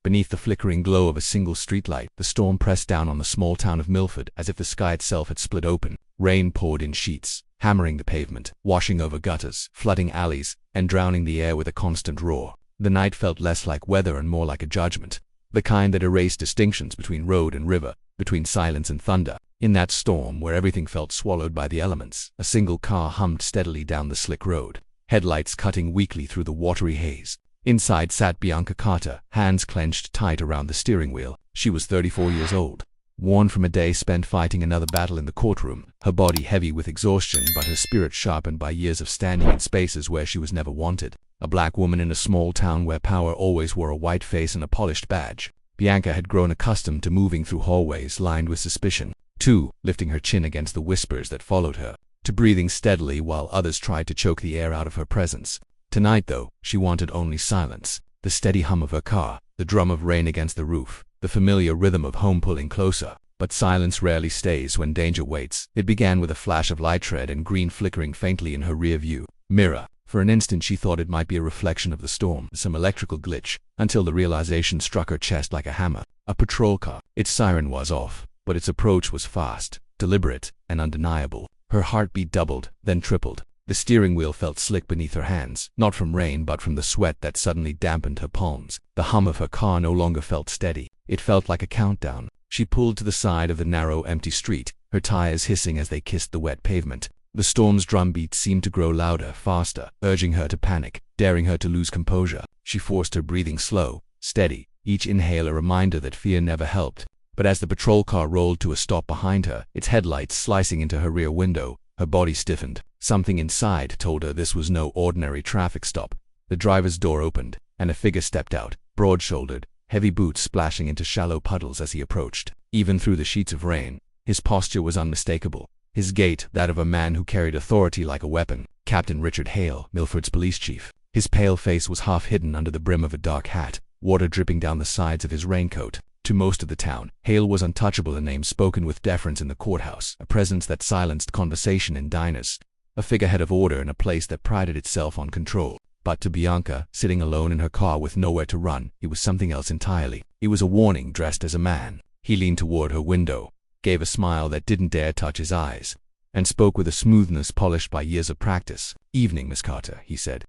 Beneath the flickering glow of a single streetlight, the storm pressed down on the small town of Milford as if the sky itself had split open. Rain poured in sheets, hammering the pavement, washing over gutters, flooding alleys, and drowning the air with a constant roar. The night felt less like weather and more like a judgment, the kind that erased distinctions between road and river, between silence and thunder. In that storm, where everything felt swallowed by the elements, a single car hummed steadily down the slick road, headlights cutting weakly through the watery haze. Inside sat Bianca Carter, hands clenched tight around the steering wheel. She was 34 years old, worn from a day spent fighting another battle in the courtroom, her body heavy with exhaustion but her spirit sharpened by years of standing in spaces where she was never wanted. A black woman in a small town where power always wore a white face and a polished badge. Bianca had grown accustomed to moving through hallways lined with suspicion, to lifting her chin against the whispers that followed her, to breathing steadily while others tried to choke the air out of her presence. Tonight, though, she wanted only silence, the steady hum of her car, the drum of rain against the roof, the familiar rhythm of home pulling closer. But silence rarely stays when danger waits. It began with a flash of light red and green flickering faintly in her rear view mirror. For an instant she thought it might be a reflection of the storm, some electrical glitch, until the realization struck her chest like a hammer. A patrol car. Its siren was off, but its approach was fast, deliberate, and undeniable. Her heartbeat doubled, then tripled. The steering wheel felt slick beneath her hands, not from rain but from the sweat that suddenly dampened her palms. The hum of her car no longer felt steady. It felt like a countdown. She pulled to the side of the narrow, empty street, her tires hissing as they kissed the wet pavement. The storm's drumbeat seemed to grow louder, faster, urging her to panic, daring her to lose composure. She forced her breathing slow, steady, each inhale a reminder that fear never helped. But as the patrol car rolled to a stop behind her, its headlights slicing into her rear window, her body stiffened. Something inside told her this was no ordinary traffic stop. The driver's door opened, and a figure stepped out, broad-shouldered, heavy boots splashing into shallow puddles as he approached. Even through the sheets of rain, his posture was unmistakable. His gait, that of a man who carried authority like a weapon. Captain Richard Hale, Milford's police chief. His pale face was half hidden under the brim of a dark hat, water dripping down the sides of his raincoat. To most of the town, Hale was untouchable, a name spoken with deference in the courthouse, a presence that silenced conversation in diners, a figurehead of order in a place that prided itself on control. But to Bianca, sitting alone in her car with nowhere to run, it was something else entirely. It was a warning dressed as a man. He leaned toward her window, gave a smile that didn't dare touch his eyes, and spoke with a smoothness polished by years of practice. "Evening, Miss Carter," he said.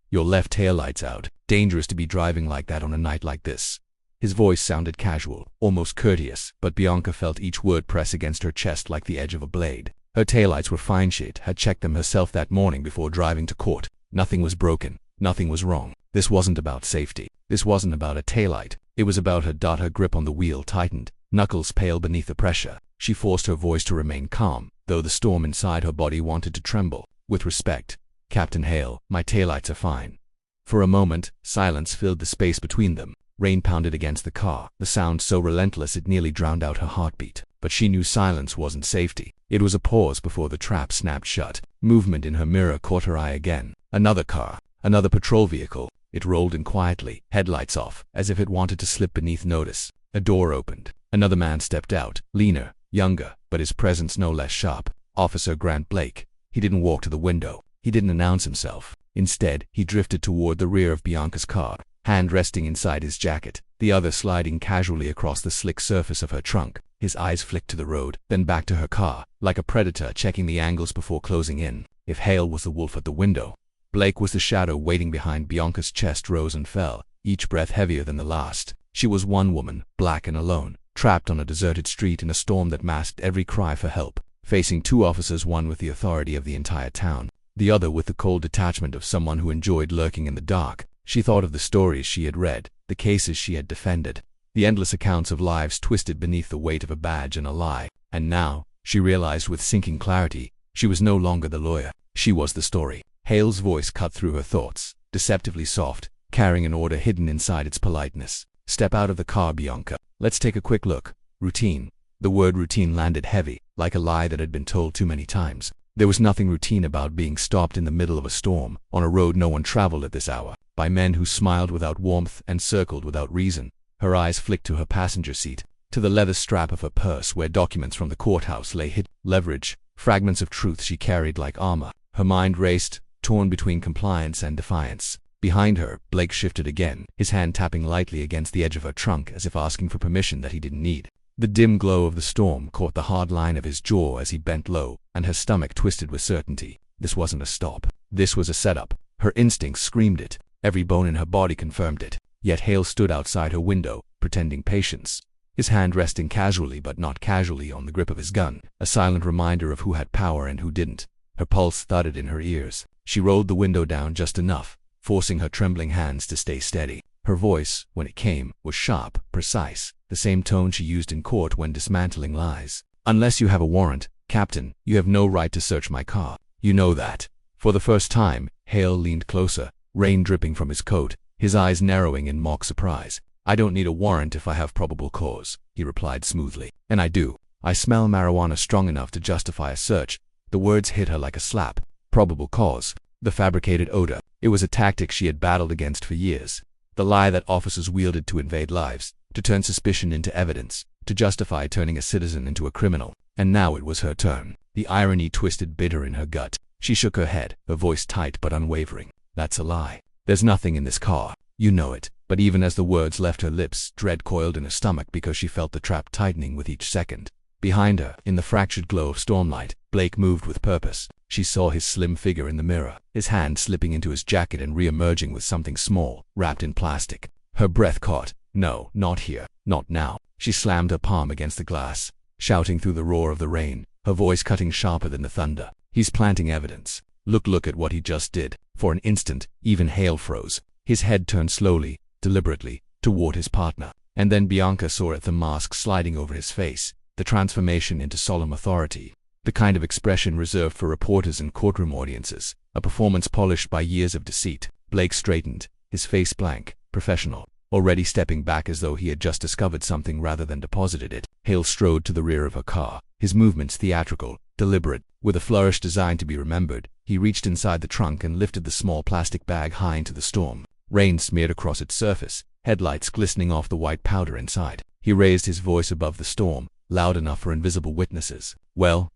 "Your left taillight's out. Dangerous to be driving like that on a night like this." His voice sounded casual, almost courteous, but Bianca felt each word press against her chest like the edge of a blade. Her taillights were fine. She had checked them herself that morning before driving to court. Nothing was broken. Nothing was wrong. This wasn't about safety. This wasn't about a taillight. It was about her. Her grip on the wheel tightened, knuckles pale beneath the pressure. She forced her voice to remain calm, though the storm inside her body wanted to tremble. "With respect, Captain Hale, my taillights are fine." For a moment, silence filled the space between them. Rain pounded against the car, the sound so relentless it nearly drowned out her heartbeat. But she knew silence wasn't safety. It was a pause before the trap snapped shut. Movement in her mirror caught her eye again. Another car, another patrol vehicle. It rolled in quietly, headlights off, as if it wanted to slip beneath notice. A door opened. Another man stepped out, leaner, younger, but his presence no less sharp. Officer Grant Blake. He didn't walk to the window. He didn't announce himself. Instead, he drifted toward the rear of Bianca's car, hand resting inside his jacket, the other sliding casually across the slick surface of her trunk. His eyes flicked to the road, then back to her car, like a predator checking the angles before closing in. If Hale was the wolf at the window, Blake was the shadow waiting behind. Bianca's chest rose and fell, each breath heavier than the last. She was one woman, black and alone, trapped on a deserted street in a storm that masked every cry for help, facing two officers, one with the authority of the entire town, the other with the cold detachment of someone who enjoyed lurking in the dark. She thought of the stories she had read, the cases she had defended, the endless accounts of lives twisted beneath the weight of a badge and a lie. And now, she realized with sinking clarity, she was no longer the lawyer. She was the story. Hale's voice cut through her thoughts, deceptively soft, carrying an order hidden inside its politeness. "Step out of the car, Bianca. Let's take a quick look." Routine. The word routine landed heavy, like a lie that had been told too many times. There was nothing routine about being stopped in the middle of a storm, on a road no one traveled at this hour, by men who smiled without warmth and circled without reason. Her eyes flicked to her passenger seat, to the leather strap of her purse where documents from the courthouse lay hidden. Leverage, fragments of truth she carried like armor. Her mind raced, torn between compliance and defiance. Behind her, Blake shifted again, his hand tapping lightly against the edge of her trunk as if asking for permission that he didn't need. The dim glow of the storm caught the hard line of his jaw as he bent low, and her stomach twisted with certainty. This wasn't a stop. This was a setup. Her instincts screamed it. Every bone in her body confirmed it. Yet Hale stood outside her window, pretending patience, his hand resting casually but not casually on the grip of his gun, a silent reminder of who had power and who didn't. Her pulse thudded in her ears. She rolled the window down just enough, forcing her trembling hands to stay steady. Her voice, when it came, was sharp, precise, the same tone she used in court when dismantling lies. "Unless you have a warrant, Captain, you have no right to search my car. You know that." For the first time, Hale leaned closer, rain dripping from his coat, his eyes narrowing in mock surprise. "I don't need a warrant if I have probable cause," he replied smoothly. "And I do. I smell marijuana strong enough to justify a search." The words hit her like a slap. Probable cause. The fabricated odor. It was a tactic she had battled against for years. The lie that officers wielded to invade lives, to turn suspicion into evidence, to justify turning a citizen into a criminal. And now it was her turn. The irony twisted bitter in her gut. She shook her head, her voice tight but unwavering. "That's a lie. There's nothing in this car. You know it." But even as the words left her lips, dread coiled in her stomach because she felt the trap tightening with each second. Behind her, in the fractured glow of stormlight, Blake moved with purpose. She saw his slim figure in the mirror, his hand slipping into his jacket and re-emerging with something small, wrapped in plastic. Her breath caught. No, not here. Not now. She slammed her palm against the glass, shouting through the roar of the rain, her voice cutting sharper than the thunder. "He's planting evidence. Look at what he just did." For an instant, even Hale froze. His head turned slowly, deliberately, toward his partner. And then Bianca saw it, the mask sliding over his face, the transformation into solemn authority, the kind of expression reserved for reporters and courtroom audiences, a performance polished by years of deceit. Blake straightened, his face blank, professional, already stepping back as though he had just discovered something rather than deposited it. Hale strode to the rear of her car, his movements theatrical, deliberate, with a flourish designed to be remembered. He reached inside the trunk and lifted the small plastic bag high into the storm. Rain smeared across its surface, headlights glistening off the white powder inside. He raised his voice above the storm, loud enough for invisible witnesses. Well,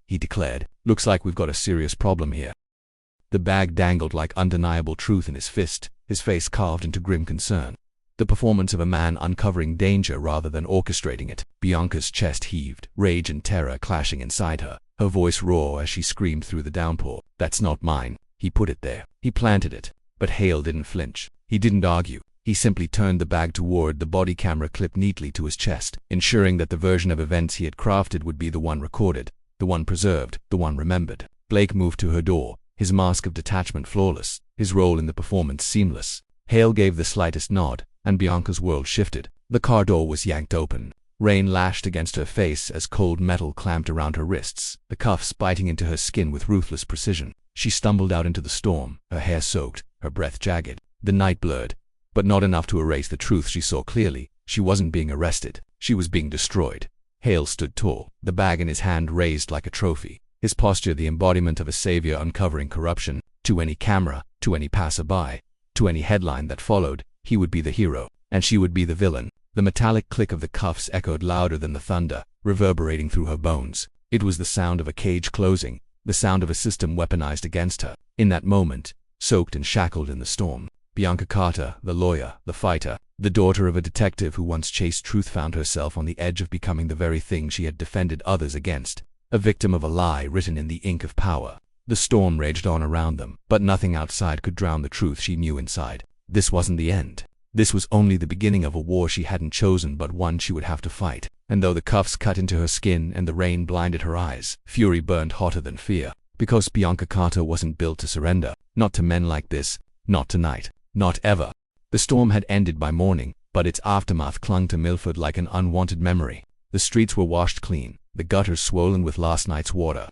he declared, "looks like we've got a serious problem here." The bag dangled like undeniable truth in his fist, his face carved into grim concern. The performance of a man uncovering danger rather than orchestrating it. Bianca's chest heaved, rage and terror clashing inside her, her voice raw as she screamed through the downpour. "That's not mine. He put it there. He planted it." But Hale didn't flinch. He didn't argue. He simply turned the bag toward the body camera clipped neatly to his chest, ensuring that the version of events he had crafted would be the one recorded, the one preserved, the one remembered. Blake moved to her door, his mask of detachment flawless, his role in the performance seamless. Hale gave the slightest nod, and Bianca's world shifted. The car door was yanked open. Rain lashed against her face as cold metal clamped around her wrists, the cuffs biting into her skin with ruthless precision. She stumbled out into the storm, her hair soaked, her breath jagged. The night blurred, but not enough to erase the truth she saw clearly. She wasn't being arrested. She was being destroyed. Hale stood tall, the bag in his hand raised like a trophy, his posture the embodiment of a savior uncovering corruption. To any camera, to any passerby, to any headline that followed, he would be the hero, and she would be the villain. The metallic click of the cuffs echoed louder than the thunder, reverberating through her bones. It was the sound of a cage closing, the sound of a system weaponized against her. In that moment, soaked and shackled in the storm, Bianca Carter, the lawyer, the fighter, the daughter of a detective who once chased truth, found herself on the edge of becoming the very thing she had defended others against, a victim of a lie written in the ink of power. The storm raged on around them, but nothing outside could drown the truth she knew inside. This wasn't the end. This was only the beginning of a war she hadn't chosen, but one she would have to fight. And though the cuffs cut into her skin and the rain blinded her eyes, fury burned hotter than fear. Because Bianca Carter wasn't built to surrender. Not to men like this. Not tonight. Not ever. The storm had ended by morning, but its aftermath clung to Milford like an unwanted memory. The streets were washed clean, the gutters swollen with last night's water,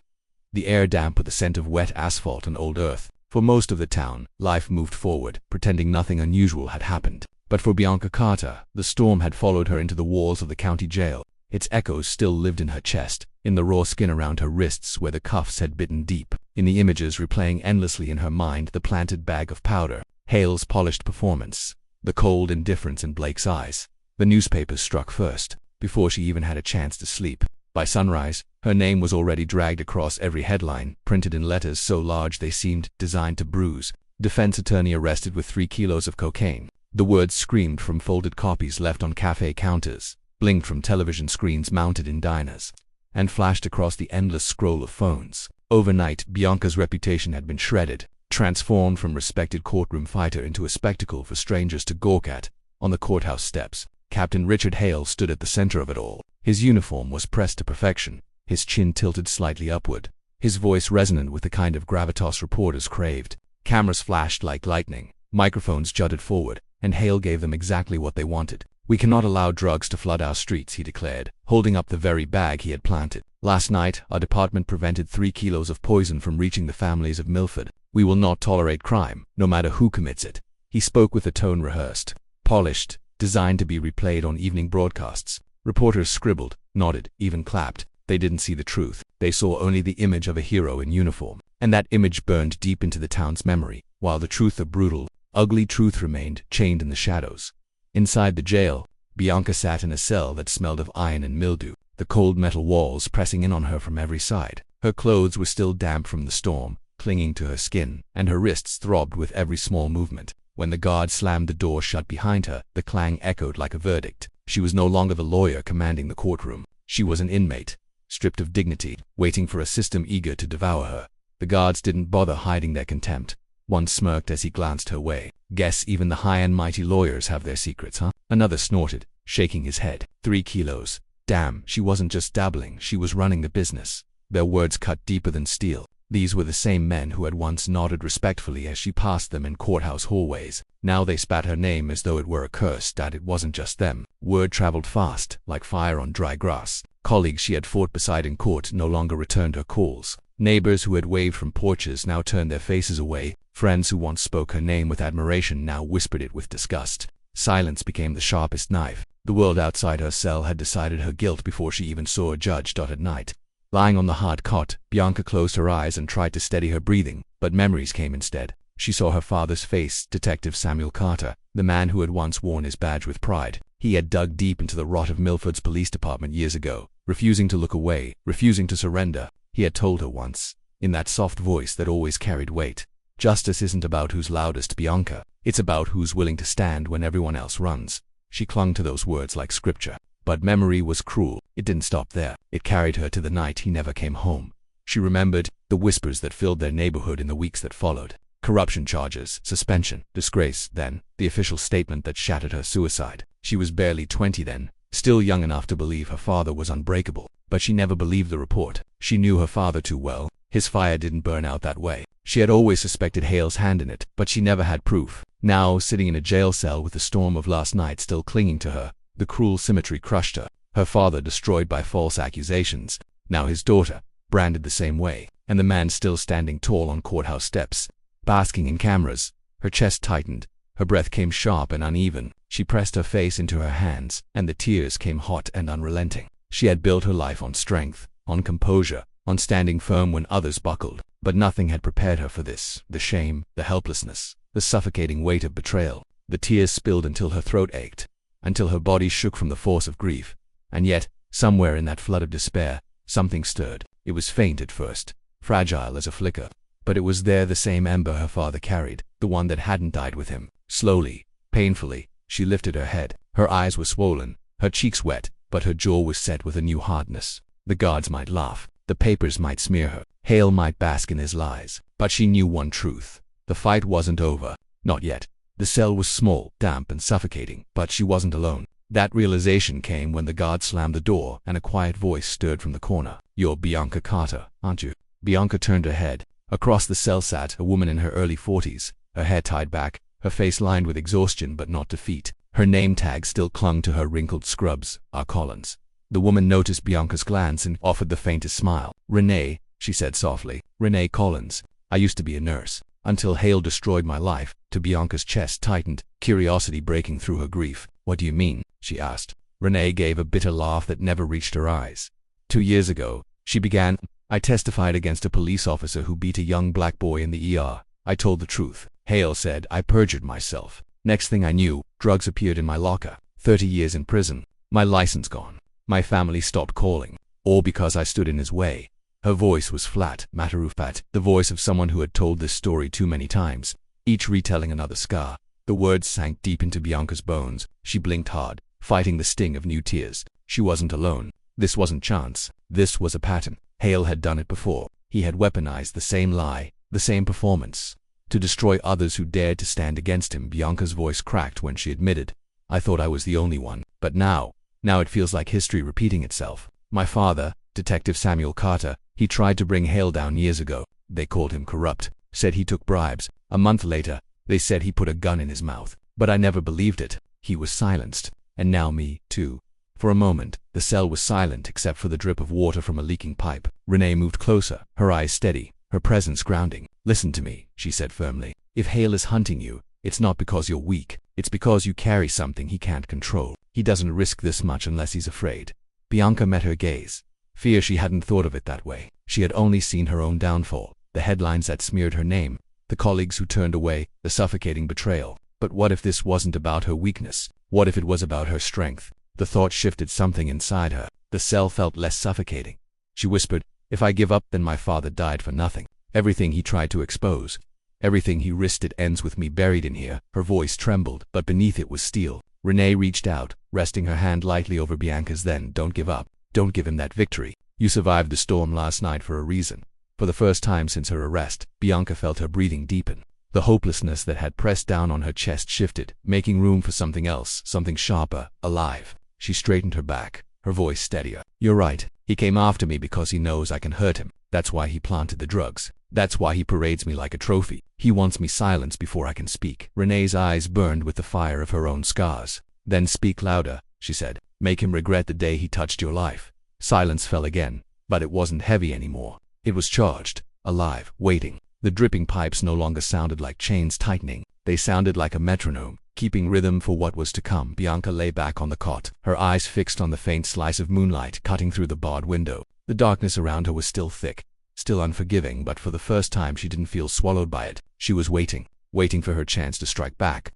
the air damp with the scent of wet asphalt and old earth. For most of the town, life moved forward, pretending nothing unusual had happened. But for Bianca Carter, the storm had followed her into the walls of the county jail. Its echoes still lived in her chest, in the raw skin around her wrists where the cuffs had bitten deep, in the images replaying endlessly in her mind, the planted bag of powder, Hale's polished performance, the cold indifference in Blake's eyes. The newspapers struck first, before she even had a chance to sleep. By sunrise, her name was already dragged across every headline, printed in letters so large they seemed designed to bruise. Defense attorney arrested with 3 kilos of cocaine. The words screamed from folded copies left on cafe counters, blinked from television screens mounted in diners, and flashed across the endless scroll of phones. Overnight, Bianca's reputation had been shredded, transformed from respected courtroom fighter into a spectacle for strangers to gawk at. On the courthouse steps, Captain Richard Hale stood at the center of it all. His uniform was pressed to perfection, his chin tilted slightly upward, his voice resonant with the kind of gravitas reporters craved. Cameras flashed like lightning, microphones jutted forward, and Hale gave them exactly what they wanted. "We cannot allow drugs to flood our streets," he declared, holding up the very bag he had planted. "Last night, our department prevented 3 kilos of poison from reaching the families of Milford. We will not tolerate crime, no matter who commits it." He spoke with a tone rehearsed, polished, designed to be replayed on evening broadcasts. Reporters scribbled, nodded, even clapped. They didn't see the truth. They saw only the image of a hero in uniform, and that image burned deep into the town's memory, while the truth, a brutal, ugly truth, remained chained in the shadows. Inside the jail, Bianca sat in a cell that smelled of iron and mildew, the cold metal walls pressing in on her from every side. Her clothes were still damp from the storm, clinging to her skin, and her wrists throbbed with every small movement. When the guard slammed the door shut behind her, the clang echoed like a verdict. She was no longer the lawyer commanding the courtroom. She was an inmate, stripped of dignity, waiting for a system eager to devour her. The guards didn't bother hiding their contempt. One smirked as he glanced her way. "Guess even the high and mighty lawyers have their secrets, huh?" Another snorted, shaking his head. 3 kilos. Damn, she wasn't just dabbling, she was running the business. Their words cut deeper than steel. These were the same men who had once nodded respectfully as she passed them in courthouse hallways. Now they spat her name as though it were a curse that it wasn't just them. Word traveled fast, like fire on dry grass. Colleagues she had fought beside in court no longer returned her calls. Neighbors who had waved from porches now turned their faces away. Friends who once spoke her name with admiration now whispered it with disgust. Silence became the sharpest knife. The world outside her cell had decided her guilt before she even saw a judge. At night, lying on the hard cot, Bianca closed her eyes and tried to steady her breathing, but memories came instead. She saw her father's face, Detective Samuel Carter, the man who had once worn his badge with pride. He had dug deep into the rot of Milford's police department years ago, refusing to look away, refusing to surrender. He had told her once, in that soft voice that always carried weight, "Justice isn't about who's loudest, Bianca. It's about who's willing to stand when everyone else runs." She clung to those words like scripture. But memory was cruel. It didn't stop there. It carried her to the night he never came home. She remembered the whispers that filled their neighborhood in the weeks that followed. Corruption charges, suspension, disgrace, then the official statement that shattered her suicide. She was barely 20 then, still young enough to believe her father was unbreakable. But she never believed the report. She knew her father too well. His fire didn't burn out that way. She had always suspected Hale's hand in it, but she never had proof. Now, sitting in a jail cell with the storm of last night still clinging to her, the cruel symmetry crushed her. Her father destroyed by false accusations. Now his daughter, branded the same way. And the man still standing tall on courthouse steps, basking in cameras. Her chest tightened. Her breath came sharp and uneven. She pressed her face into her hands, and the tears came hot and unrelenting. She had built her life on strength, on composure, on standing firm when others buckled. But nothing had prepared her for this. The shame, the helplessness, the suffocating weight of betrayal. The tears spilled until her throat ached, until her body shook from the force of grief. And yet, somewhere in that flood of despair, something stirred. It was faint at first, fragile as a flicker. But it was there, the same ember her father carried, the one that hadn't died with him. Slowly, painfully, she lifted her head. Her eyes were swollen, her cheeks wet, but her jaw was set with a new hardness. The guards might laugh, the papers might smear her, Hale might bask in his lies. But she knew one truth. The fight wasn't over. Not yet. The cell was small, damp and suffocating, but she wasn't alone. That realization came when the guard slammed the door and a quiet voice stirred from the corner. "You're Bianca Carter, aren't you?" Bianca turned her head. Across the cell sat a woman in her early 40s, her hair tied back, her face lined with exhaustion but not defeat. Her name tag still clung to her wrinkled scrubs, R. Collins. The woman noticed Bianca's glance and offered the faintest smile. "Renee," she said softly. "Renee Collins. I used to be a nurse, until Hale destroyed my life." To Bianca's chest tightened, curiosity breaking through her grief. "What do you mean?" she asked. Renee gave a bitter laugh that never reached her eyes. 2 years ago, she began, "I testified against a police officer who beat a young black boy in the ER. I told the truth." Hale said, "I perjured myself. Next thing I knew, drugs appeared in my locker. 30 years in prison. My license gone. My family stopped calling. All because I stood in his way." Her voice was flat, matter-of-fact, the voice of someone who had told this story too many times. each retelling another scar. The words sank deep into Bianca's bones. She blinked hard, fighting the sting of new tears. She wasn't alone. This wasn't chance. This was a pattern. Hale had done it before. He had weaponized the same lie, the same performance, to destroy others who dared to stand against him. Bianca's voice cracked when she admitted, "I thought I was the only one. But now it feels like history repeating itself. My father, Detective Samuel Carter, he tried to bring Hale down years ago. They called him corrupt, said he took bribes. A month later, they said he put a gun in his mouth. But I never believed it." He was silenced. And now me, too. For a moment, the cell was silent except for the drip of water from a leaking pipe. Renee moved closer, her eyes steady, her presence grounding. "Listen to me," she said firmly. "If Hale is hunting you, it's not because you're weak. It's because you carry something he can't control. He doesn't risk this much unless he's afraid." Bianca met her gaze. Fear. She hadn't thought of it that way. She had only seen her own downfall, the headlines that smeared her name, the colleagues who turned away, the suffocating betrayal. But what if this wasn't about her weakness? What if it was about her strength? The thought shifted something inside her. The cell felt less suffocating. She whispered, "If I give up, then my father died for nothing. Everything he tried to expose, everything he risked, it ends with me buried in here." Her voice trembled, but beneath it was steel. Renee reached out, resting her hand lightly over Bianca's. "Then don't give up. Don't give him that victory. You survived the storm last night for a reason." For the first time since her arrest, Bianca felt her breathing deepen. The hopelessness that had pressed down on her chest shifted, making room for something else, something sharper, alive. She straightened her back, her voice steadier. "You're right. He came after me because he knows I can hurt him. That's why he planted the drugs. That's why he parades me like a trophy. He wants me silenced before I can speak." Renee's eyes burned with the fire of her own scars. "Then speak louder," she said. "Make him regret the day he touched your life." Silence fell again, but it wasn't heavy anymore. It was charged, alive, waiting. The dripping pipes no longer sounded like chains tightening. They sounded like a metronome, keeping rhythm for what was to come. Bianca lay back on the cot, her eyes fixed on the faint slice of moonlight cutting through the barred window. The darkness around her was still thick, still unforgiving, but for the first time she didn't feel swallowed by it. She was waiting for her chance to strike back.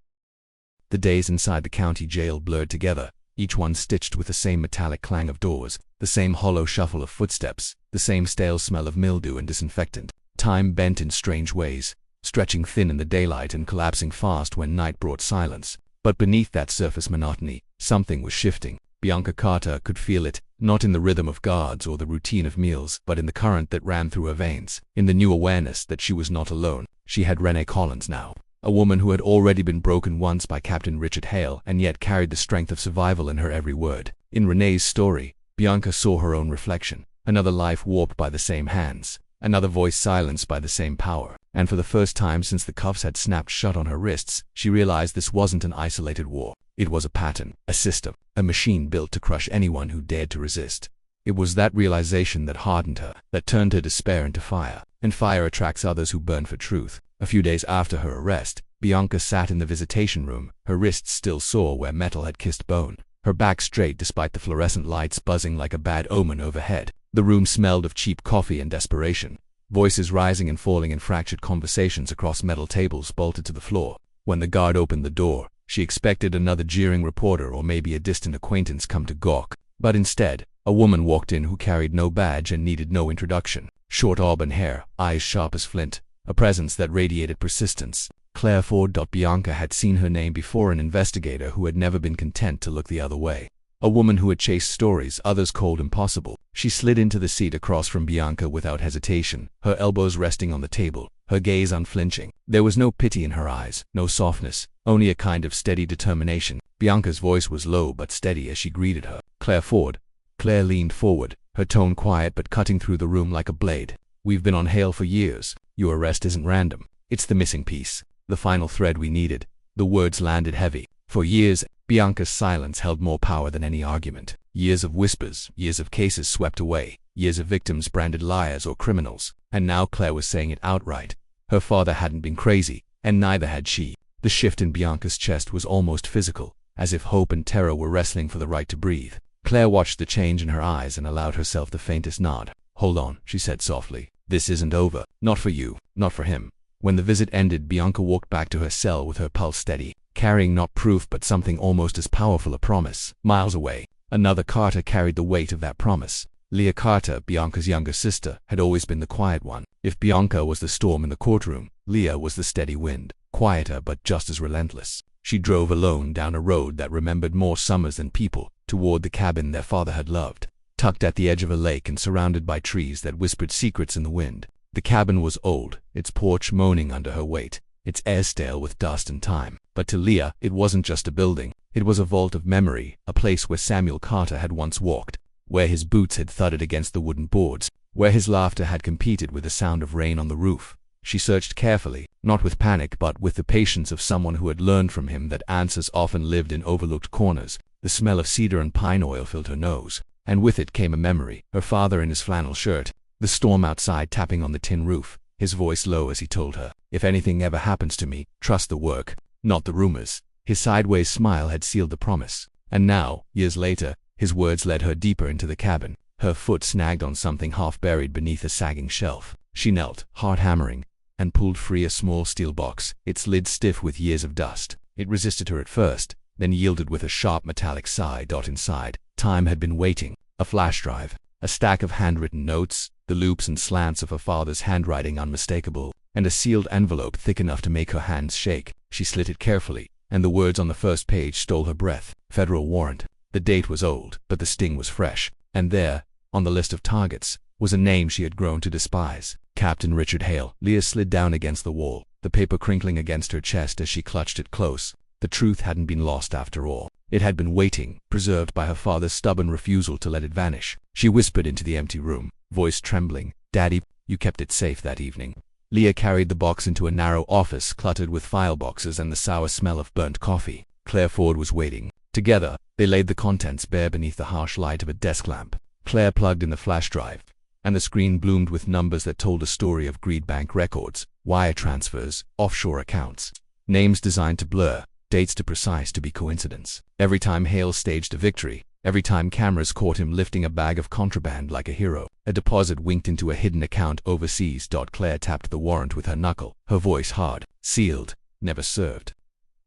The days inside the county jail blurred together, each one stitched with the same metallic clang of doors, the same hollow shuffle of footsteps, the same stale smell of mildew and disinfectant. Time bent in strange ways, stretching thin in the daylight and collapsing fast when night brought silence. But beneath that surface monotony, something was shifting. Bianca Carter could feel it, not in the rhythm of guards or the routine of meals, but in the current that ran through her veins, in the new awareness that she was not alone. She had Renee Collins now, a woman who had already been broken once by Captain Richard Hale and yet carried the strength of survival in her every word. In Renee's story, Bianca saw her own reflection, another life warped by the same hands, another voice silenced by the same power. And for the first time since the cuffs had snapped shut on her wrists, she realized this wasn't an isolated war. It was a pattern, a system, a machine built to crush anyone who dared to resist. It was that realization that hardened her, that turned her despair into fire. And fire attracts others who burn for truth. A few days after her arrest, Bianca sat in the visitation room, her wrists still sore where metal had kissed bone, her back straight despite the fluorescent lights buzzing like a bad omen overhead. The room smelled of cheap coffee and desperation. Voices rising and falling in fractured conversations across metal tables bolted to the floor. When the guard opened the door, she expected another jeering reporter or maybe a distant acquaintance come to gawk. But instead, a woman walked in who carried no badge and needed no introduction. Short auburn hair, eyes sharp as flint, a presence that radiated persistence. Claire Ford. Bianca had seen her name before, an investigator who had never been content to look the other way. A woman who had chased stories others called impossible. She slid into the seat across from Bianca without hesitation, her elbows resting on the table, her gaze unflinching. There was no pity in her eyes, no softness, only a kind of steady determination. Bianca's voice was low but steady as she greeted her. "Claire Ford." Claire leaned forward, her tone quiet but cutting through the room like a blade. "We've been on Hale for years. Your arrest isn't random. It's the missing piece, the final thread we needed." The words landed heavy. For years, Bianca's silence held more power than any argument. Years of whispers, years of cases swept away, years of victims branded liars or criminals. And now Claire was saying it outright. Her father hadn't been crazy, and neither had she. The shift in Bianca's chest was almost physical, as if hope and terror were wrestling for the right to breathe. Claire watched the change in her eyes and allowed herself the faintest nod. "Hold on," she said softly. "This isn't over. Not for you, not for him." When the visit ended, Bianca walked back to her cell with her pulse steady, carrying not proof but something almost as powerful, a promise. Miles away, another Carter carried the weight of that promise. Leah Carter, Bianca's younger sister, had always been the quiet one. If Bianca was the storm in the courtroom, Leah was the steady wind. quieter but just as relentless. She drove alone down a road that remembered more summers than people, toward the cabin their father had loved, tucked at the edge of a lake and surrounded by trees that whispered secrets in the wind. The cabin was old, its porch moaning under her weight, its air stale with dust and time. But to Leah, it wasn't just a building. It was a vault of memory, a place where Samuel Carter had once walked, where his boots had thudded against the wooden boards, where his laughter had competed with the sound of rain on the roof. She searched carefully, not with panic but with the patience of someone who had learned from him that answers often lived in overlooked corners. The smell of cedar and pine oil filled her nose, and with it came a memory. Her father in his flannel shirt, the storm outside tapping on the tin roof, his voice low as he told her, "If anything ever happens to me, trust the work, not the rumors." His sideways smile had sealed the promise. And now, years later, his words led her deeper into the cabin. Her foot snagged on something half buried beneath a sagging shelf. She knelt, heart hammering, and pulled free a small steel box, its lid stiff with years of dust. It resisted her at first, then yielded with a sharp metallic sigh. Inside, time had been waiting. A flash drive, a stack of handwritten notes, the loops and slants of her father's handwriting unmistakable, and a sealed envelope thick enough to make her hands shake. She slit it carefully, and the words on the first page stole her breath. Federal warrant. The date was old, but the sting was fresh. And there, on the list of targets, was a name she had grown to despise. Captain Richard Hale. Leah slid down against the wall, the paper crinkling against her chest as she clutched it close. The truth hadn't been lost after all. It had been waiting, preserved by her father's stubborn refusal to let it vanish. She whispered into the empty room, voice trembling, "Daddy, you kept it safe that evening." Leah carried the box into a narrow office cluttered with file boxes and the sour smell of burnt coffee. Claire Ford was waiting. Together, they laid the contents bare beneath the harsh light of a desk lamp. Claire plugged in the flash drive, and the screen bloomed with numbers that told a story of greed: bank records, wire transfers, offshore accounts, names designed to blur, dates too precise to be coincidence. Every time Hale staged a victory, every time cameras caught him lifting a bag of contraband like a hero, a deposit winked into a hidden account overseas. Claire tapped the warrant with her knuckle, her voice hard. "Sealed, never served."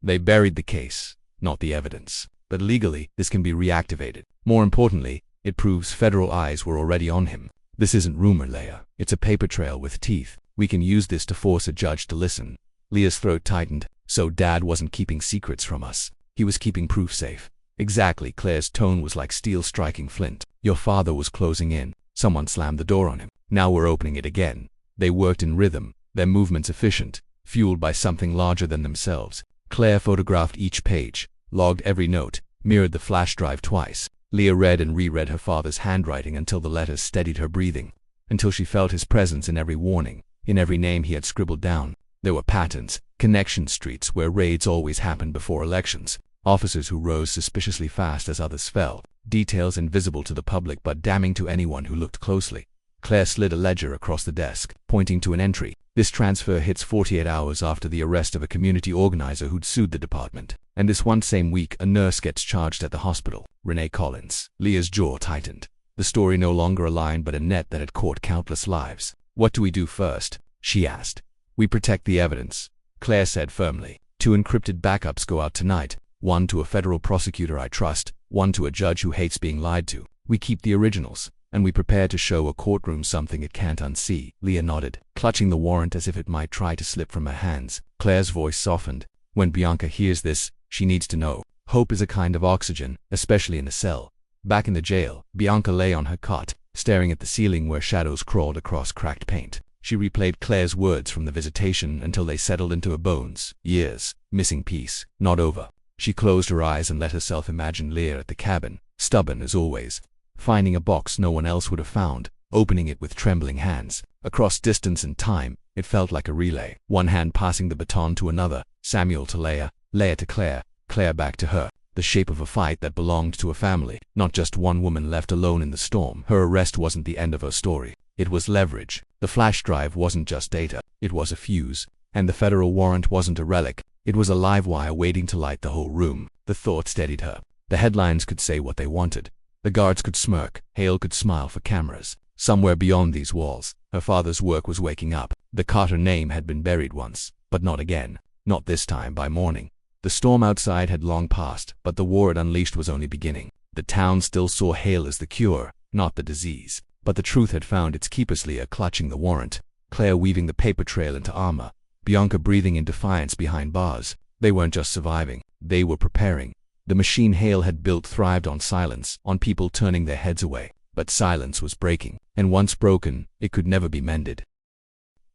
They buried the case, not the evidence. But legally, this can be reactivated. More importantly, it proves federal eyes were already on him. This isn't rumor, Leah. It's a paper trail with teeth. We can use this to force a judge to listen. Leah's throat tightened. So Dad wasn't keeping secrets from us. He was keeping proof safe. Exactly. Claire's tone was like steel striking flint. Your father was closing in. Someone slammed the door on him. Now we're opening it again. They worked in rhythm, their movements efficient, fueled by something larger than themselves. Claire photographed each page, logged every note, mirrored the flash drive twice. Leah read and reread her father's handwriting until the letters steadied her breathing, until she felt his presence in every warning, in every name he had scribbled down. There were patterns, connection streets where raids always happened before elections, officers who rose suspiciously fast as others fell, details invisible to the public but damning to anyone who looked closely. Claire slid a ledger across the desk, pointing to an entry. This transfer hits 48 hours after the arrest of a community organizer who'd sued the department. And this one same week, a nurse gets charged at the hospital. Renee Collins. Leah's jaw tightened. The story no longer a line but a net that had caught countless lives. "What do we do first?" she asked. "We protect the evidence," Claire said firmly. "2 encrypted backups go out tonight. 1 to a federal prosecutor I trust, 1 to a judge who hates being lied to. We keep the originals, and we prepare to show a courtroom something it can't unsee." Leah nodded, clutching the warrant as if it might try to slip from her hands. Claire's voice softened. "When Bianca hears this, she needs to know. Hope is a kind of oxygen, especially in a cell." Back in the jail, Bianca lay on her cot, staring at the ceiling where shadows crawled across cracked paint. She replayed Claire's words from the visitation until they settled into her bones. Years, missing piece, not over. She closed her eyes and let herself imagine Leah at the cabin, stubborn as always, finding a box no one else would have found, opening it with trembling hands. Across distance and time, it felt like a relay. One hand passing the baton to another, Samuel to Leah, Leah to Claire, Claire back to her. The shape of a fight that belonged to a family, not just one woman left alone in the storm. Her arrest wasn't the end of her story. It was leverage. The flash drive wasn't just data, it was a fuse. And the federal warrant wasn't a relic, it was a live wire waiting to light the whole room. The thought steadied her. The headlines could say what they wanted. The guards could smirk, Hale could smile for cameras. Somewhere beyond these walls, her father's work was waking up. The Carter name had been buried once, but not again. Not this time by morning. The storm outside had long passed, but the war it unleashed was only beginning. The town still saw Hale as the cure, not the disease. But the truth had found its keepers. Leah clutching the warrant, Claire weaving the paper trail into armor, Bianca breathing in defiance behind bars. They weren't just surviving, they were preparing. The machine Hale had built thrived on silence, on people turning their heads away. But silence was breaking, and once broken, it could never be mended.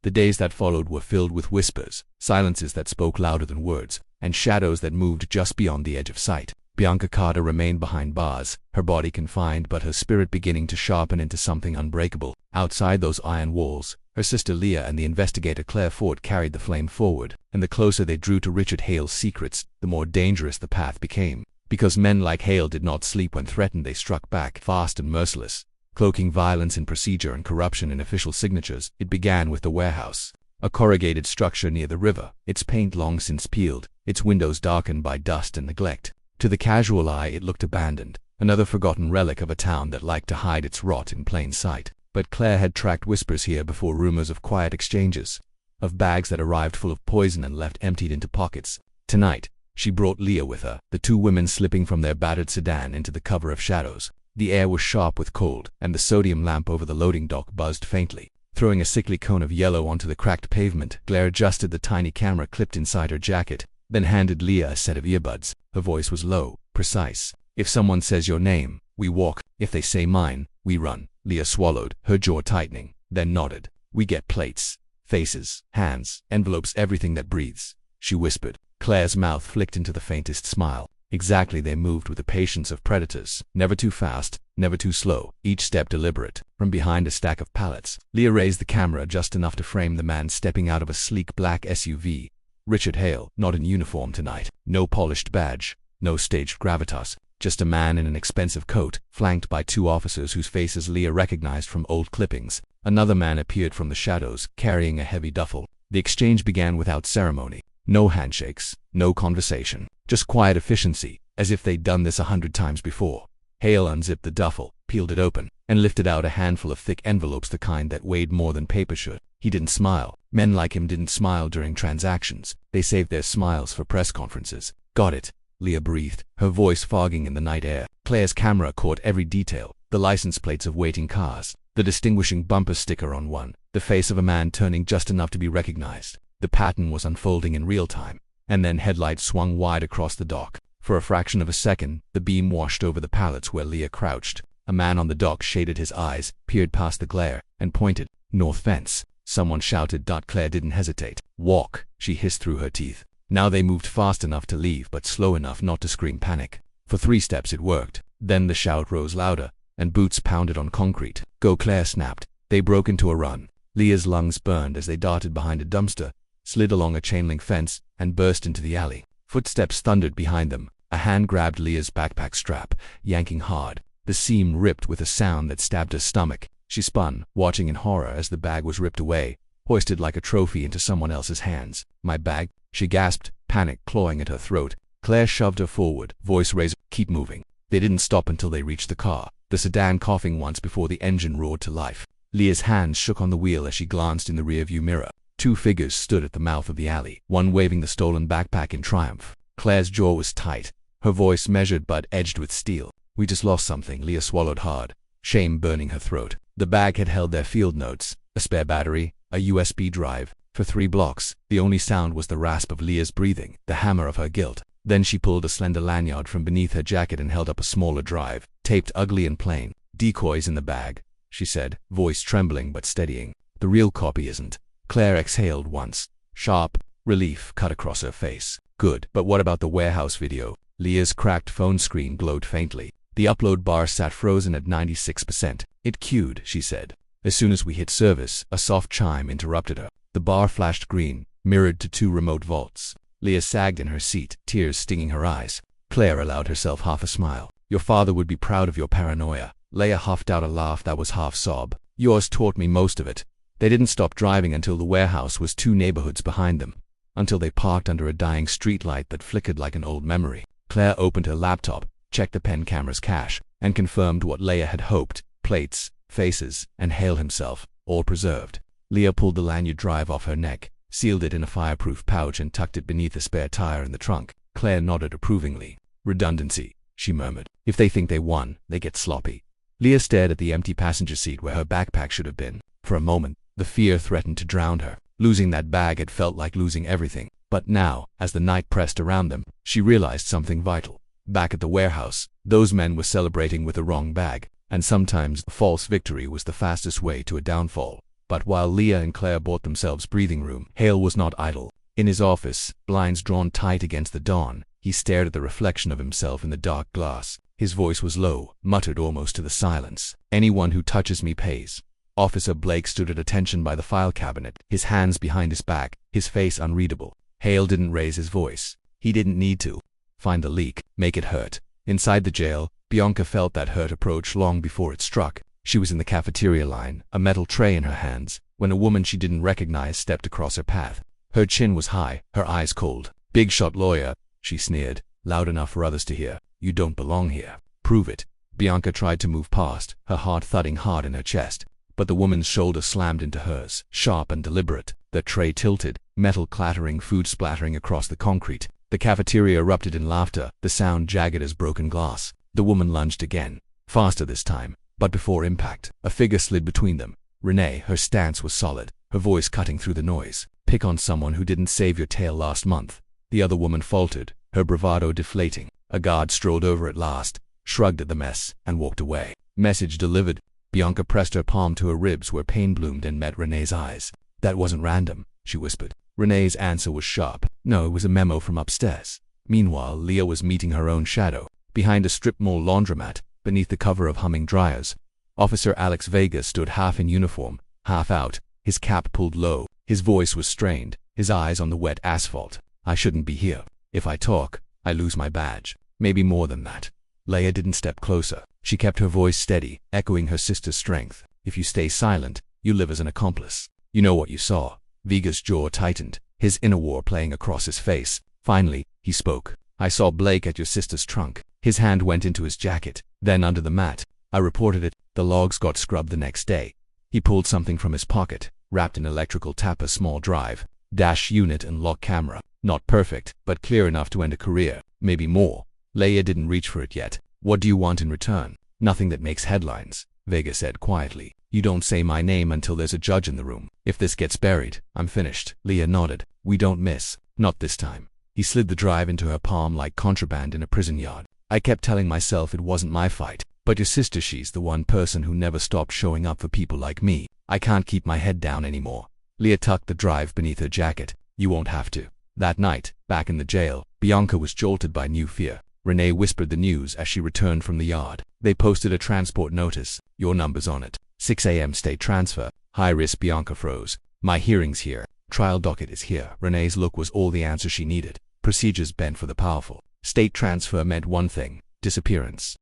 The days that followed were filled with whispers, silences that spoke louder than words, and shadows that moved just beyond the edge of sight. Bianca Carter remained behind bars, her body confined but her spirit beginning to sharpen into something unbreakable. Outside those iron walls, her sister Leah and the investigator Claire Ford carried the flame forward, and the closer they drew to Richard Hale's secrets, the more dangerous the path became. Because men like Hale did not sleep when threatened, they struck back, fast and merciless. Cloaking violence in procedure and corruption in official signatures, it began with the warehouse. A corrugated structure near the river, its paint long since peeled, its windows darkened by dust and neglect. To the casual eye it looked abandoned, another forgotten relic of a town that liked to hide its rot in plain sight. But Claire had tracked whispers here before, rumors of quiet exchanges, of bags that arrived full of poison and left emptied into pockets. Tonight, she brought Leah with her, the two women slipping from their battered sedan into the cover of shadows. The air was sharp with cold, and the sodium lamp over the loading dock buzzed faintly. Throwing a sickly cone of yellow onto the cracked pavement, Claire adjusted the tiny camera clipped inside her jacket, then handed Leah a set of earbuds. Her voice was low, precise. "If someone says your name, we walk. If they say mine, we run." Leah swallowed, her jaw tightening, then nodded. "We get plates, faces, hands, envelopes, everything that breathes," she whispered. Claire's mouth flicked into the faintest smile. Exactly, they moved with the patience of predators, never too fast, never too slow, each step deliberate. From behind a stack of pallets, Leah raised the camera just enough to frame the man stepping out of a sleek black SUV. Richard Hale, not in uniform tonight, no polished badge, no staged gravitas, just a man in an expensive coat, flanked by two officers whose faces Leah recognized from old clippings. Another man appeared from the shadows, carrying a heavy duffel. The exchange began without ceremony. No handshakes, no conversation, just quiet efficiency, as if they'd done this 100 times before. Hale unzipped the duffel, peeled it open, and lifted out a handful of thick envelopes, the kind that weighed more than paper should. He didn't smile. Men like him didn't smile during transactions. They saved their smiles for press conferences. "Got it," Leah breathed, her voice fogging in the night air. Claire's camera caught every detail, the license plates of waiting cars, the distinguishing bumper sticker on one, the face of a man turning just enough to be recognized. The pattern was unfolding in real time, and then headlights swung wide across the dock. For a fraction of a second, the beam washed over the pallets where Leah crouched. A man on the dock shaded his eyes, peered past the glare, and pointed. "North fence," someone shouted. Claire didn't hesitate. "Walk," she hissed through her teeth. Now they moved fast enough to leave, but slow enough not to scream panic. For 3 steps it worked. Then the shout rose louder, and boots pounded on concrete. "Go," Claire snapped. They broke into a run. Leah's lungs burned as they darted behind a dumpster, slid along a chain-link fence, and burst into the alley. Footsteps thundered behind them. A hand grabbed Leah's backpack strap, yanking hard. The seam ripped with a sound that stabbed her stomach. She spun, watching in horror as the bag was ripped away, hoisted like a trophy into someone else's hands. "My bag," she gasped, panic clawing at her throat. Claire shoved her forward, voice raised. "Keep moving." They didn't stop until they reached the car, the sedan coughing once before the engine roared to life. Leah's hands shook on the wheel as she glanced in the rearview mirror. 2 figures stood at the mouth of the alley, one waving the stolen backpack in triumph. Claire's jaw was tight, her voice measured but edged with steel. "We just lost something." Leah swallowed hard, shame burning her throat. The bag had held their field notes, a spare battery, a USB drive. For 3 blocks, the only sound was the rasp of Leah's breathing, the hammer of her guilt. Then she pulled a slender lanyard from beneath her jacket and held up a smaller drive, taped ugly and plain. "Decoys in the bag," she said, voice trembling but steadying. "The real copy isn't." Claire exhaled once. Sharp relief cut across her face. "Good, but what about the warehouse video?" Leah's cracked phone screen glowed faintly. The upload bar sat frozen at 96%. "It queued," she said. "As soon as we hit service," a soft chime interrupted her. The bar flashed green, mirrored to 2 remote vaults. Leah sagged in her seat, tears stinging her eyes. Claire allowed herself half a smile. "Your father would be proud of your paranoia." Leah huffed out a laugh that was half sob. "Yours taught me most of it." They didn't stop driving until the warehouse was 2 neighborhoods behind them, until they parked under a dying streetlight that flickered like an old memory. Claire opened her laptop, checked the pen camera's cache, and confirmed what Leah had hoped. Plates, faces, and Hale himself, all preserved. Leah pulled the lanyard drive off her neck, sealed it in a fireproof pouch and tucked it beneath a spare tire in the trunk. Claire nodded approvingly. "Redundancy," she murmured. "If they think they won, they get sloppy." Leah stared at the empty passenger seat where her backpack should have been. For a moment, the fear threatened to drown her. Losing that bag had felt like losing everything. But now, as the night pressed around them, she realized something vital. Back at the warehouse, those men were celebrating with the wrong bag, and sometimes a false victory was the fastest way to a downfall. But while Leah and Claire bought themselves breathing room, Hale was not idle. In his office, blinds drawn tight against the dawn, he stared at the reflection of himself in the dark glass. His voice was low, muttered almost to the silence. "Anyone who touches me pays." Officer Blake stood at attention by the file cabinet, his hands behind his back, his face unreadable. Hale didn't raise his voice. He didn't need to. Find the leak, make it hurt. Inside the jail, Bianca felt that hurt approach long before it struck. She was in the cafeteria line, a metal tray in her hands, when a woman she didn't recognize stepped across her path. Her chin was high, her eyes cold. "Big shot lawyer," she sneered, loud enough for others to hear. "You don't belong here. Prove it." Bianca tried to move past, her heart thudding hard in her chest. But the woman's shoulder slammed into hers, sharp and deliberate. The tray tilted, metal clattering, food splattering across the concrete. The cafeteria erupted in laughter, the sound jagged as broken glass. The woman lunged again, faster this time. But before impact, a figure slid between them. Renee, her stance was solid, her voice cutting through the noise. "Pick on someone who didn't save your tail last month." The other woman faltered, her bravado deflating. A guard strolled over at last, shrugged at the mess, and walked away. Message delivered. Bianca pressed her palm to her ribs where pain bloomed and met Renee's eyes. "That wasn't random," she whispered. Renee's answer was sharp. "No, it was a memo from upstairs." Meanwhile, Leah was meeting her own shadow, behind a strip mall laundromat, beneath the cover of humming dryers. Officer Alex Vega stood half in uniform, half out, his cap pulled low. His voice was strained, his eyes on the wet asphalt. "I shouldn't be here. If I talk, I lose my badge. Maybe more than that." Leah didn't step closer. She kept her voice steady, echoing her sister's strength. "If you stay silent, you live as an accomplice. You know what you saw." Vega's jaw tightened, his inner war playing across his face. Finally, he spoke. "I saw Blake at your sister's trunk." His hand went into his jacket, then under the mat. "I reported it. The logs got scrubbed the next day." He pulled something from his pocket, wrapped in electrical tape, a small drive, dash unit and lock camera. Not perfect, but clear enough to end a career. Maybe more. Leah didn't reach for it yet. "What do you want in return?" "Nothing that makes headlines," Vega said quietly. "You don't say my name until there's a judge in the room. If this gets buried, I'm finished." Leah nodded. "We don't miss. Not this time." He slid the drive into her palm like contraband in a prison yard. "I kept telling myself it wasn't my fight. But your sister, she's the one person who never stopped showing up for people like me. I can't keep my head down anymore." Leah tucked the drive beneath her jacket. "You won't have to." That night, back in the jail, Bianca was jolted by new fear. Renee whispered the news as she returned from the yard. They posted a transport notice. "Your number's on it. 6 a.m. state transfer. High risk." Bianca froze. "My hearing's here. Trial docket is here." Renee's look was all the answer she needed. Procedures bent for the powerful. State transfer meant one thing: disappearance.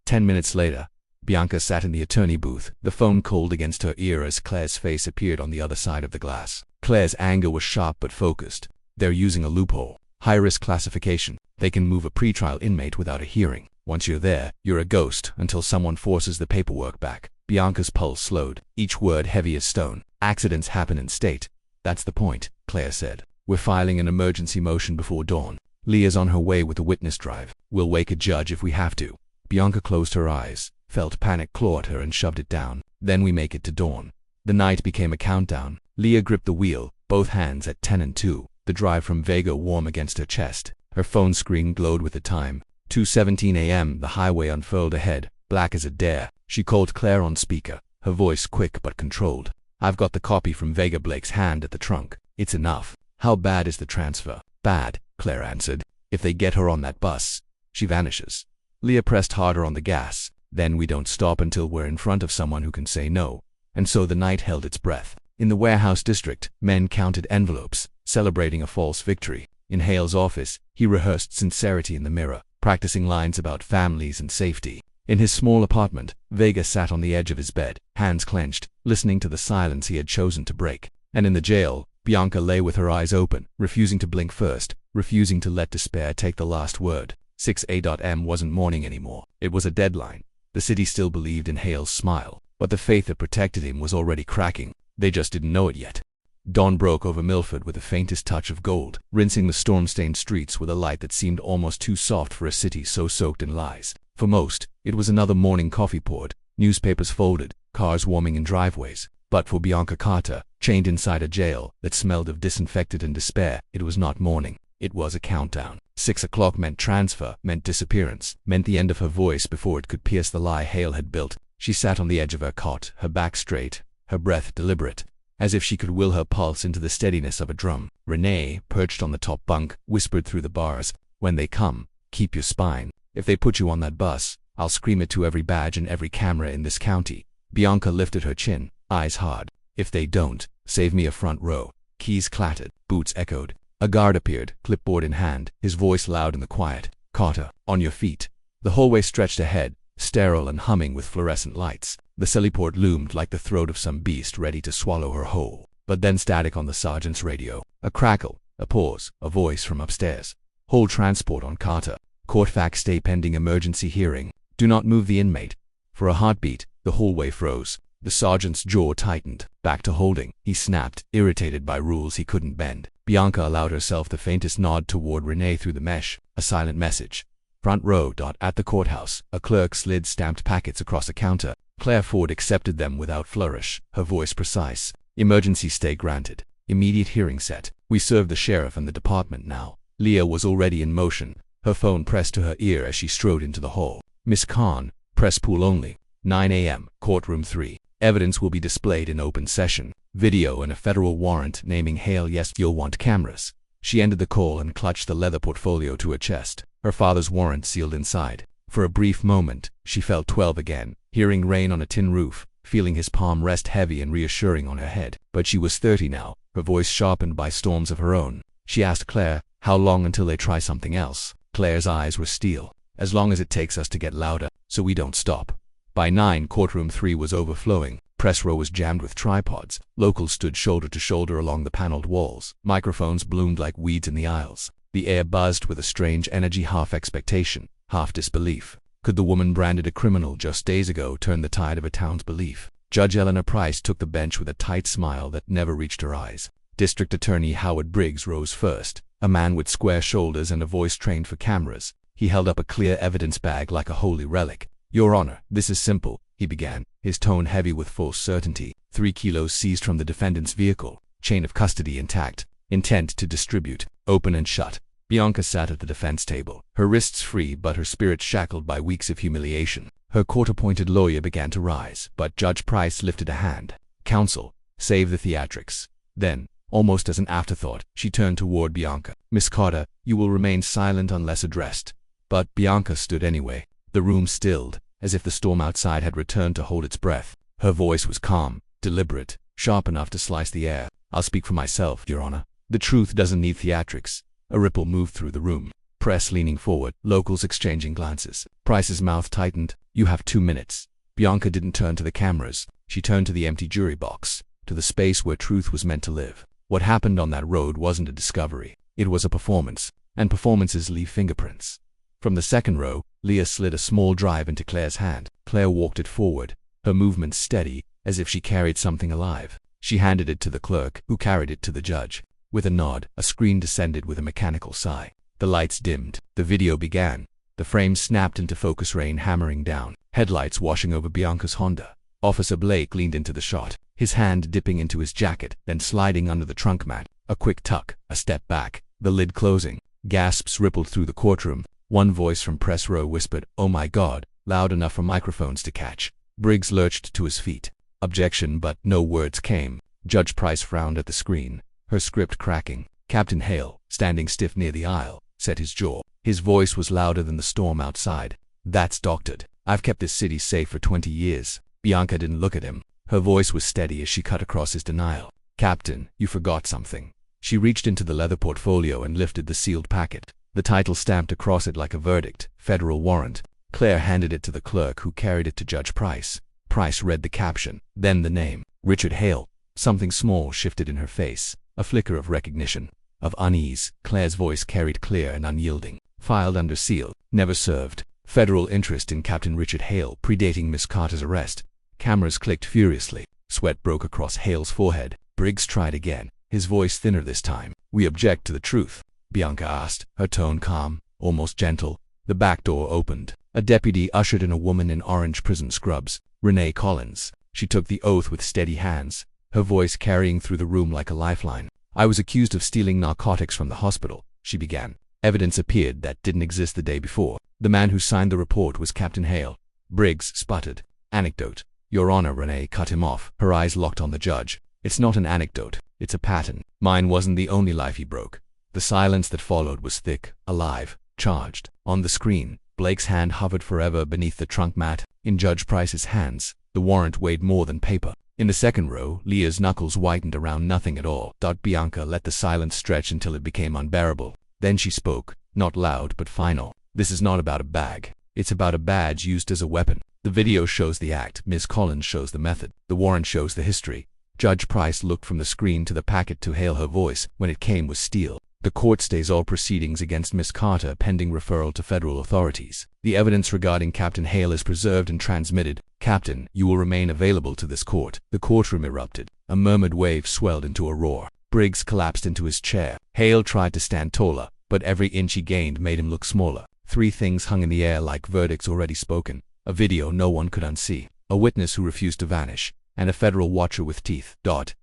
10 minutes later, Bianca sat in the attorney booth, the phone cold against her ear as Claire's face appeared on the other side of the glass. Claire's anger was sharp but focused. "They're using a loophole. High-risk classification. They can move a pretrial inmate without a hearing. Once you're there, you're a ghost until someone forces the paperwork back." Bianca's pulse slowed, each word heavy as stone. "Accidents happen in state. That's the point," Claire said. "We're filing an emergency motion before dawn. Leah's on her way with the witness drive. We'll wake a judge if we have to." Bianca closed her eyes, felt panic claw at her and shoved it down. "Then we make it to dawn." The night became a countdown. Leah gripped the wheel, both hands at 10 and 2, the drive from Vega warm against her chest. Her phone screen glowed with the time. 2:17 a.m. The highway unfurled ahead, black as a dare. She called Claire on speaker, her voice quick but controlled. "I've got the copy from Vega Blake's hand at the trunk. It's enough." "How bad is the transfer?" "Bad," Claire answered. "If they get her on that bus, she vanishes." Leah pressed harder on the gas. "Then we don't stop until we're in front of someone who can say no." And so the night held its breath. In the warehouse district, men counted envelopes, celebrating a false victory. In Hale's office, he rehearsed sincerity in the mirror, practicing lines about families and safety. In his small apartment, Vega sat on the edge of his bed, hands clenched, listening to the silence he had chosen to break. And in the jail, Bianca lay with her eyes open, refusing to blink first, refusing to let despair take the last word. 6 a.m. wasn't morning anymore. It was a deadline. The city still believed in Hale's smile, but the faith that protected him was already cracking. They just didn't know it yet. Dawn broke over Milford with the faintest touch of gold, rinsing the storm-stained streets with a light that seemed almost too soft for a city so soaked in lies. For most, it was another morning coffee poured, newspapers folded, cars warming in driveways. But for Bianca Carter, chained inside a jail that smelled of disinfected and despair, it was not morning. It was a countdown. 6 o'clock meant transfer, meant disappearance, meant the end of her voice before it could pierce the lie Hale had built. She sat on the edge of her cot, her back straight, her breath deliberate, as if she could will her pulse into the steadiness of a drum. Renee, perched on the top bunk, whispered through the bars, "When they come, keep your spine. If they put you on that bus, I'll scream it to every badge and every camera in this county." Bianca lifted her chin, eyes hard. "If they don't, save me a front row." Keys clattered, boots echoed. A guard appeared, clipboard in hand, his voice loud in the quiet. "Carter, on your feet." The hallway stretched ahead, sterile and humming with fluorescent lights. The celiport loomed like the throat of some beast ready to swallow her whole. But then static on the sergeant's radio. A crackle, a pause, a voice from upstairs. "Hold transport on Carter. Court fact stay pending emergency hearing. Do not move the inmate." For a heartbeat, the hallway froze. The sergeant's jaw tightened. "Back to holding," he snapped, irritated by rules he couldn't bend. Bianca allowed herself the faintest nod toward Renee through the mesh, a silent message. "Front row. At the courthouse." A clerk slid stamped packets across a counter. Claire Ford accepted them without flourish, her voice precise. "Emergency stay granted. Immediate hearing set. We serve the sheriff and the department now." Leah was already in motion, her phone pressed to her ear as she strode into the hall. "Miss Khan, press pool only. 9 a.m., courtroom 3. Evidence will be displayed in open session. Video and a federal warrant naming Hale. Yes, you'll want cameras." She ended the call and clutched the leather portfolio to her chest, her father's warrant sealed inside. For a brief moment, she felt 12 again, hearing rain on a tin roof, feeling his palm rest heavy and reassuring on her head. But she was 30 now, her voice sharpened by storms of her own. She asked Claire, "How long until they try something else?" Claire's eyes were steel. "As long as it takes us to get louder, so we don't stop." By 9, courtroom 3 was overflowing. Press row was jammed with tripods. Locals stood shoulder to shoulder along the paneled walls. Microphones bloomed like weeds in the aisles. The air buzzed with a strange energy, half expectation, half disbelief. Could the woman branded a criminal just days ago turn the tide of a town's belief? Judge Eleanor Price took the bench with a tight smile that never reached her eyes. District Attorney Howard Briggs rose first, a man with square shoulders and a voice trained for cameras. He held up a clear evidence bag like a holy relic. "Your Honor, this is simple," he began, his tone heavy with false certainty. 3 kilos seized from the defendant's vehicle, chain of custody intact, intent to distribute, open and shut. Bianca sat at the defense table, her wrists free but her spirit shackled by weeks of humiliation. Her court-appointed lawyer began to rise, but Judge Price lifted a hand. "Counsel, save the theatrics." Then, almost as an afterthought, she turned toward Bianca. "Miss Carter, you will remain silent unless addressed." But Bianca stood anyway. The room stilled, as if the storm outside had returned to hold its breath. Her voice was calm, deliberate, sharp enough to slice the air. "I'll speak for myself, Your Honor. The truth doesn't need theatrics." A ripple moved through the room. Press leaning forward, locals exchanging glances. Price's mouth tightened. "You have 2 minutes." Bianca didn't turn to the cameras. She turned to the empty jury box, to the space where truth was meant to live. What happened on that road wasn't a discovery. It was a performance, and performances leave fingerprints. From the second row, Leah slid a small drive into Claire's hand. Claire walked it forward, her movements steady, as if she carried something alive. She handed it to the clerk, who carried it to the judge. With a nod, a screen descended with a mechanical sigh. The lights dimmed. The video began. The frame snapped into focus, rain hammering down, headlights washing over Bianca's Honda. Officer Blake leaned into the shot, his hand dipping into his jacket, then sliding under the trunk mat. A quick tuck, a step back, the lid closing. Gasps rippled through the courtroom. One voice from press row whispered, "Oh my God," loud enough for microphones to catch. Briggs lurched to his feet. Objection, but no words came. Judge Price frowned at the screen, her script cracking. Captain Hale, standing stiff near the aisle, set his jaw. His voice was louder than the storm outside. "That's doctored. I've kept this city safe for 20 years. Bianca didn't look at him. Her voice was steady as she cut across his denial. "Captain, you forgot something." She reached into the leather portfolio and lifted the sealed packet. The title stamped across it like a verdict, federal warrant. Claire handed it to the clerk, who carried it to Judge Price. Price read the caption, then the name, Richard Hale. Something small shifted in her face, a flicker of recognition, of unease. Claire's voice carried clear and unyielding. "Filed under seal, never served. Federal interest in Captain Richard Hale, predating Miss Carter's arrest." Cameras clicked furiously. Sweat broke across Hale's forehead. Briggs tried again, his voice thinner this time. "We object to the truth," Bianca asked, her tone calm, almost gentle. The back door opened. A deputy ushered in a woman in orange prison scrubs, Renee Collins. She took the oath with steady hands, her voice carrying through the room like a lifeline. "I was accused of stealing narcotics from the hospital," she began. "Evidence appeared that didn't exist the day before. The man who signed the report was Captain Hale." Briggs sputtered. "Anecdote." "Your Honor," Renee cut him off, her eyes locked on the judge. "It's not an anecdote, it's a pattern. Mine wasn't the only life he broke." The silence that followed was thick, alive, charged. On the screen, Blake's hand hovered forever beneath the trunk mat. In Judge Price's hands, the warrant weighed more than paper. In the second row, Leah's knuckles whitened around nothing at all. Bianca let the silence stretch until it became unbearable. Then she spoke, not loud but final. "This is not about a bag. It's about a badge used as a weapon. The video shows the act, Miss Collins shows the method. The warrant shows the history." Judge Price looked from the screen to the packet to hail her voice. When it came was steel. "The court stays all proceedings against Miss Carter pending referral to federal authorities. The evidence regarding Captain Hale is preserved and transmitted. Captain, you will remain available to this court." The courtroom erupted. A murmured wave swelled into a roar. Briggs collapsed into his chair. Hale tried to stand taller, but every inch he gained made him look smaller. Three things hung in the air like verdicts already spoken: a video no one could unsee, a witness who refused to vanish, and a federal watcher with teeth.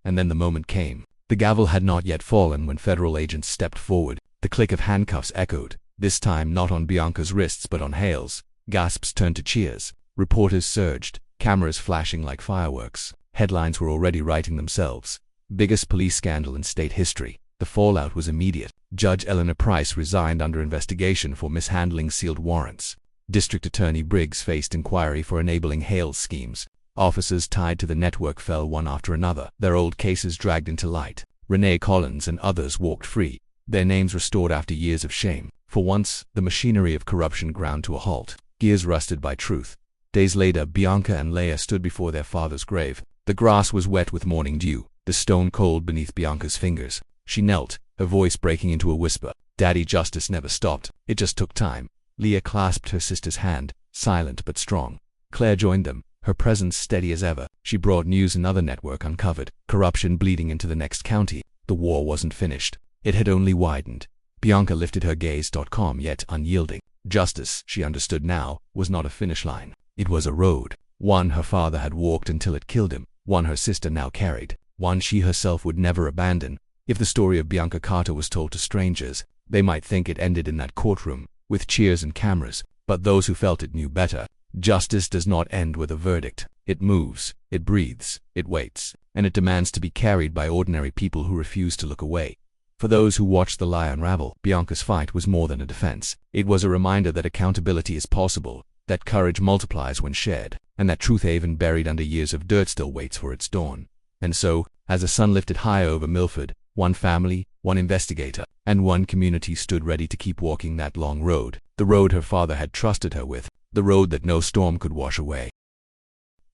And then the moment came. The gavel had not yet fallen when federal agents stepped forward. The click of handcuffs echoed, this time not on Bianca's wrists but on Hale's. Gasps turned to cheers. Reporters surged, cameras flashing like fireworks. Headlines were already writing themselves. "Biggest police scandal in state history." The fallout was immediate. Judge Eleanor Price resigned under investigation for mishandling sealed warrants. District Attorney Briggs faced inquiry for enabling Hale's schemes. Officers tied to the network fell one after another, their old cases dragged into light. Renee Collins and others walked free, their names restored after years of shame. For once, the machinery of corruption ground to a halt, gears rusted by truth. Days later, Bianca and Leah stood before their father's grave. The grass was wet with morning dew, the stone cold beneath Bianca's fingers. She knelt, her voice breaking into a whisper. Daddy, justice never stopped. It just took time. Leah clasped her sister's hand, silent but strong. Claire joined them, her presence steady as ever. She brought news another network uncovered, corruption bleeding into the next county. The war wasn't finished. It had only widened. Bianca lifted her gaze, calm yet unyielding. Justice, she understood now, was not a finish line. It was a road. One her father had walked until it killed him, one her sister now carried, one she herself would never abandon. If the story of Bianca Carter was told to strangers, they might think it ended in that courtroom, with cheers and cameras, but those who felt it knew better. Justice does not end with a verdict. It moves, it breathes, it waits, and it demands to be carried by ordinary people who refuse to look away. For those who watched the lie unravel, Bianca's fight was more than a defense. It was a reminder that accountability is possible, that courage multiplies when shared, and that truth even buried under years of dirt still waits for its dawn. And so, as the sun lifted high over Milford, one family, one investigator, and one community stood ready to keep walking that long road, the road her father had trusted her with, the road that no storm could wash away.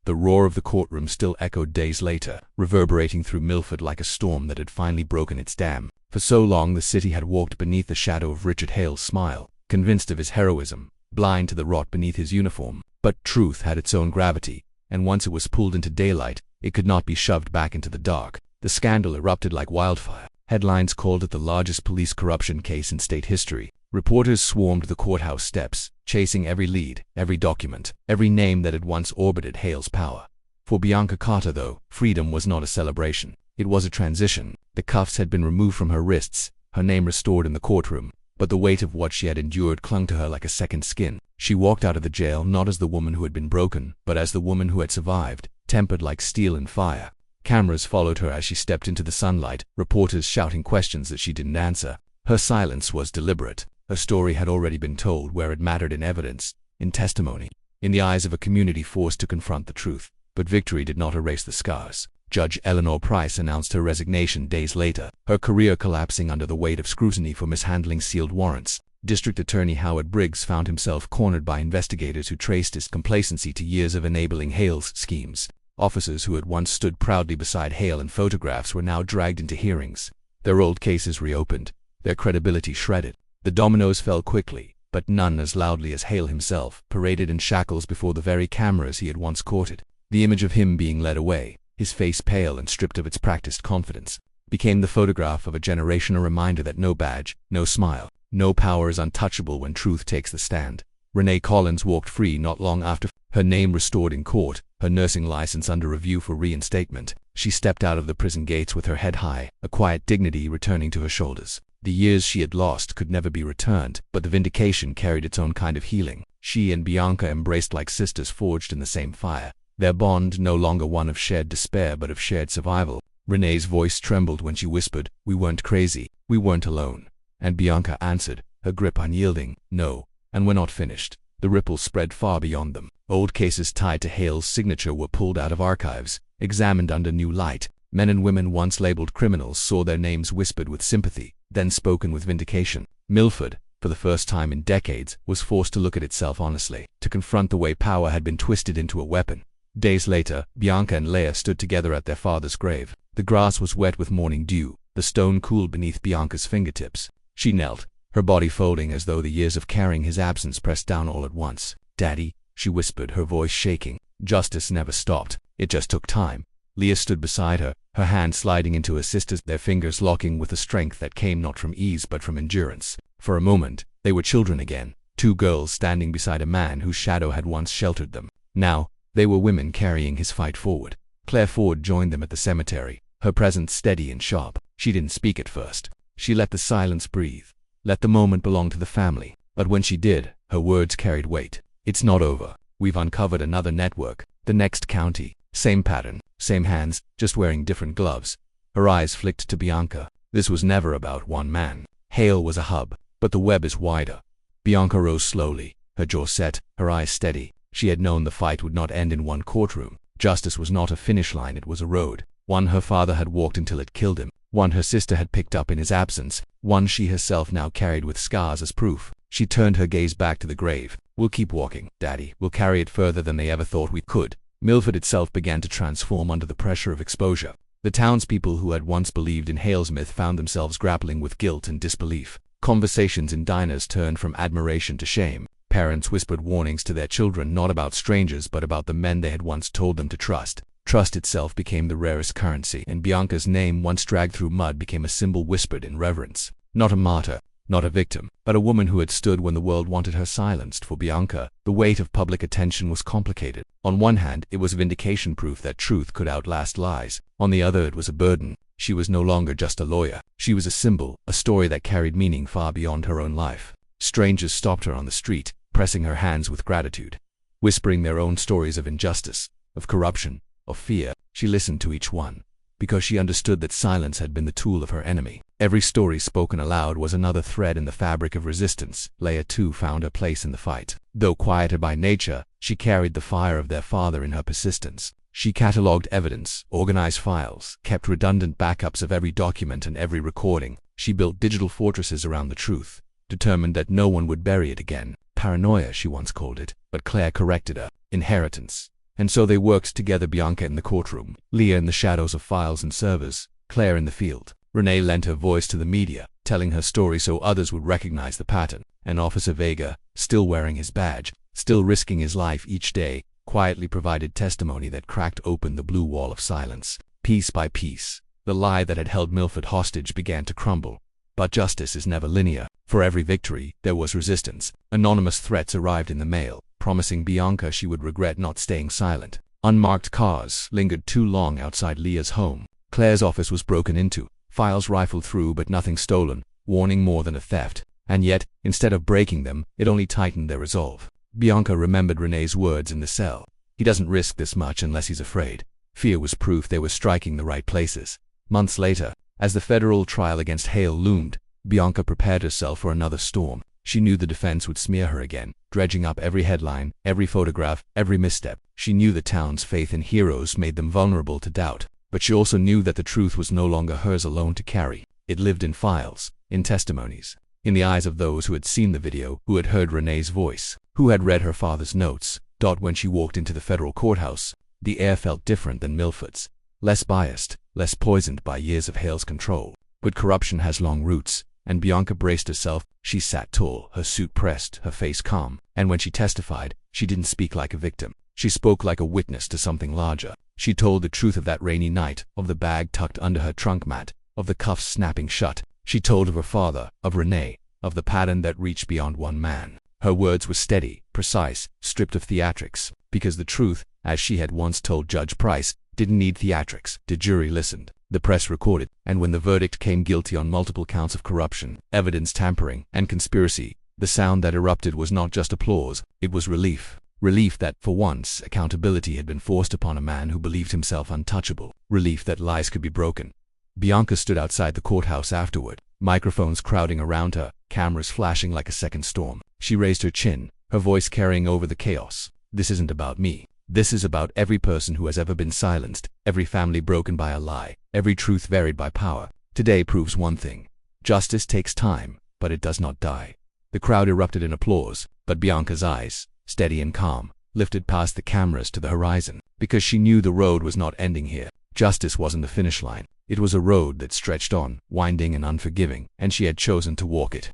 The roar of the courtroom still echoed days later, reverberating through Milford like a storm that had finally broken its dam. For so long the city had walked beneath the shadow of Richard Hale's smile, convinced of his heroism, blind to the rot beneath his uniform. But truth had its own gravity, and once it was pulled into daylight, it could not be shoved back into the dark. The scandal erupted like wildfire. Headlines called it the largest police corruption case in state history. Reporters swarmed the courthouse steps, chasing every lead, every document, every name that had once orbited Hale's power. For Bianca Carter, though, freedom was not a celebration. It was a transition. The cuffs had been removed from her wrists, her name restored in the courtroom, but the weight of what she had endured clung to her like a second skin. She walked out of the jail not as the woman who had been broken, but as the woman who had survived, tempered like steel in fire. Cameras followed her as she stepped into the sunlight, reporters shouting questions that she didn't answer. Her silence was deliberate. Her story had already been told where it mattered, in evidence, in testimony, in the eyes of a community forced to confront the truth. But victory did not erase the scars. Judge Eleanor Price announced her resignation days later, her career collapsing under the weight of scrutiny for mishandling sealed warrants. District Attorney Howard Briggs found himself cornered by investigators who traced his complacency to years of enabling Hale's schemes. Officers who had once stood proudly beside Hale in photographs were now dragged into hearings. Their old cases reopened, their credibility shredded. The dominoes fell quickly, but none as loudly as Hale himself, paraded in shackles before the very cameras he had once courted. The image of him being led away, his face pale and stripped of its practiced confidence, became the photograph of a generation, a reminder that no badge, no smile, no power is untouchable when truth takes the stand. Renee Collins walked free not long after Her name restored in court, her nursing license under review for reinstatement, she stepped out of the prison gates with her head high, a quiet dignity returning to her shoulders. The years she had lost could never be returned, but the vindication carried its own kind of healing. She and Bianca embraced like sisters forged in the same fire, their bond no longer one of shared despair but of shared survival. Renee's voice trembled when she whispered, "We weren't crazy, we weren't alone." And Bianca answered, her grip unyielding, "No, and we're not finished." The ripples spread far beyond them. Old cases tied to Hale's signature were pulled out of archives, examined under new light. Men and women once labeled criminals saw their names whispered with sympathy, then spoken with vindication. Milford, for the first time in decades, was forced to look at itself honestly, to confront the way power had been twisted into a weapon. Days later, Bianca and Leah stood together at their father's grave. The grass was wet with morning dew, the stone cooled beneath Bianca's fingertips. She knelt, her body folding as though the years of carrying his absence pressed down all at once. "Daddy," she whispered, her voice shaking. Justice never stopped. It just took time. Leah stood beside her, her hand sliding into her sister's, their fingers locking with a strength that came not from ease but from endurance. For a moment, they were children again, two girls standing beside a man whose shadow had once sheltered them. Now, they were women carrying his fight forward. Claire Ford joined them at the cemetery, her presence steady and sharp. She didn't speak at first. She let the silence breathe, let the moment belong to the family. But when she did, her words carried weight. "It's not over. We've uncovered another network. The next county. Same pattern, same hands, just wearing different gloves." Her eyes flicked to Bianca. This was never about one man. Hale was a hub, but the web is wider. Bianca rose slowly, her jaw set, her eyes steady. She had known the fight would not end in one courtroom. Justice was not a finish line, it was a road. One her father had walked until it killed him. One her sister had picked up in his absence. One she herself now carried with scars as proof. She turned her gaze back to the grave. "We'll keep walking, Daddy. We'll carry it further than they ever thought we could." Milford itself began to transform under the pressure of exposure. The townspeople who had once believed in Hale's myth found themselves grappling with guilt and disbelief. Conversations in diners turned from admiration to shame. Parents whispered warnings to their children not about strangers but about the men they had once told them to trust. Trust itself became the rarest currency, and Bianca's name, once dragged through mud, became a symbol whispered in reverence. Not a martyr, not a victim, but a woman who had stood when the world wanted her silenced. For Bianca, the weight of public attention was complicated. On one hand, it was vindication, proof that truth could outlast lies. On the other, it was a burden. She was no longer just a lawyer. She was a symbol, a story that carried meaning far beyond her own life. Strangers stopped her on the street, pressing her hands with gratitude, whispering their own stories of injustice, of corruption, of fear. She listened to each one, because she understood that silence had been the tool of her enemy. Every story spoken aloud was another thread in the fabric of resistance. Leah too found her place in the fight. Though quieter by nature, she carried the fire of their father in her persistence. She catalogued evidence, organized files, kept redundant backups of every document and every recording. She built digital fortresses around the truth, determined that no one would bury it again. Paranoia, she once called it, but Claire corrected her. Inheritance. And so they worked together, Bianca in the courtroom, Leah in the shadows of files and servers, Claire in the field. Renee lent her voice to the media, telling her story so others would recognize the pattern. And Officer Vega, still wearing his badge, still risking his life each day, quietly provided testimony that cracked open the blue wall of silence. Piece by piece, the lie that had held Milford hostage began to crumble. But justice is never linear. For every victory, there was resistance. Anonymous threats arrived in the mail, promising Bianca she would regret not staying silent. Unmarked cars lingered too long outside Leah's home. Claire's office was broken into, files rifled through but nothing stolen, warning more than a theft. And yet, instead of breaking them, it only tightened their resolve. Bianca remembered Renee's words in the cell. "He doesn't risk this much unless he's afraid." Fear was proof they were striking the right places. Months later, as the federal trial against Hale loomed, Bianca prepared herself for another storm. She knew the defense would smear her again, dredging up every headline, every photograph, every misstep. She knew the town's faith in heroes made them vulnerable to doubt. But she also knew that the truth was no longer hers alone to carry. It lived in files, in testimonies, in the eyes of those who had seen the video, who had heard Renee's voice, who had read her father's notes. When she walked into the federal courthouse, the air felt different than Milford's. Less biased, less poisoned by years of Hale's control. But corruption has long roots, and Bianca braced herself. She sat tall, her suit pressed, her face calm. And when she testified, she didn't speak like a victim. She spoke like a witness to something larger. She told the truth of that rainy night, of the bag tucked under her trunk mat, of the cuffs snapping shut. She told of her father, of Renee, of the pattern that reached beyond one man. Her words were steady, precise, stripped of theatrics, because the truth, as she had once told Judge Price, didn't need theatrics. The jury listened. The press recorded, and when the verdict came guilty on multiple counts of corruption, evidence tampering, and conspiracy, the sound that erupted was not just applause, it was relief. Relief that, for once, accountability had been forced upon a man who believed himself untouchable. Relief that lies could be broken. Bianca stood outside the courthouse afterward, microphones crowding around her, cameras flashing like a second storm. She raised her chin, her voice carrying over the chaos. This isn't about me. This is about every person who has ever been silenced, every family broken by a lie, every truth varied by power. Today proves one thing. Justice takes time, but it does not die. The crowd erupted in applause, but Bianca's eyes, steady and calm, lifted past the cameras to the horizon, because she knew the road was not ending here. Justice wasn't the finish line. It was a road that stretched on, winding and unforgiving, and she had chosen to walk it.